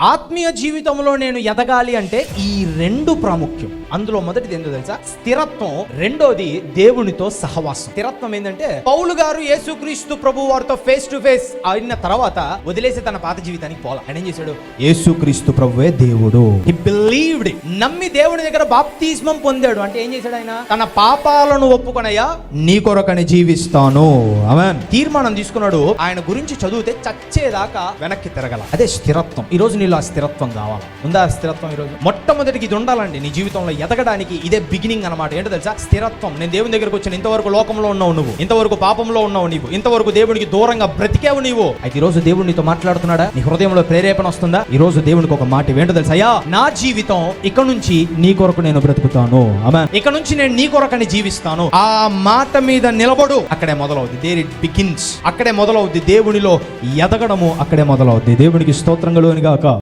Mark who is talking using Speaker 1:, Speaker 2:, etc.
Speaker 1: ఆత్మీయ జీవితంలో నేను ఎదగాలి అంటే ఈ రెండు ప్రాముఖ్యం. అందులో మొదటిది ఏంటో తెలుసా? స్థిరత్వం. రెండోది దేవునితో సహవాసం. స్థిరత్వం ఏంటంటే పౌలు గారు యేసుక్రీస్తు ప్రభు వారితో ఫేస్ టు ఫేస్ అయిన తర్వాత వదిలేసి తన పాత జీవితానికి పోలా. ఆయన ఏం చేశాడు? యేసుక్రీస్తు ప్రభువే దేవుడు. హి బిలీవ్డ్. నమ్మి దేవుని దగ్గర బాప్తిస్మం పొందాడు. అంటే ఏం చేశాడు? ఆయన తన పాపాలను ఒప్పుకొనయ్యా నీ కొరకని జీవిస్తాను, ఆమేన్, తీర్మానం తీసుకున్నాడు. ఆయన గురించి చదివితే చచ్చేదాకా వెనక్కి తిరగల. అదే స్థిరత్వం. ఈ రోజు ఆ స్థిరత్వం కావాలి. ఉందా ఆ స్థిరత్వం? ఈరోజు మొట్టమొదటికి ఇది ఉండాలండి. నీ జీవితంలో ఎదగడానికి ఇదే బిగినింగ్ అన్నమాట. ఏంటో తెలుసా? స్థిరత్వం. నేను దేవుని దగ్గరకు వచ్చాను, ఇంతవరకు లోకంలో ఉన్నావు నువ్వు, ఇంతవరకు పాపంలో ఉన్నావు నీవు, ఇంతవరకు దేవునికి దూరంగా బ్రతికేవు నీవు. అయితే ఈ రోజు దేవుడు నీతో మాట్లాడుతున్నాడా? నీ హృదయంలో ప్రేరేపణ వస్తుందా? ఈ రోజు దేవునికి ఒక మాట ఏంటో తెలుసా? అయ్యా, నా జీవితం ఇక నుంచి నీ కొరకు నేను బ్రతుకుతాను, ఆమేన్, ఇక నుంచి నేను నీ కొరకని జీవిస్తాను. ఆ మాట మీద నిలబడు. అక్కడే మొదలవుద్ది. There it begins. అక్కడే మొదలవుద్ది. దేవునిలో ఎదగడము అక్కడే మొదలవుద్ది. దేవునికి స్తోత్రం కలుగును గాక.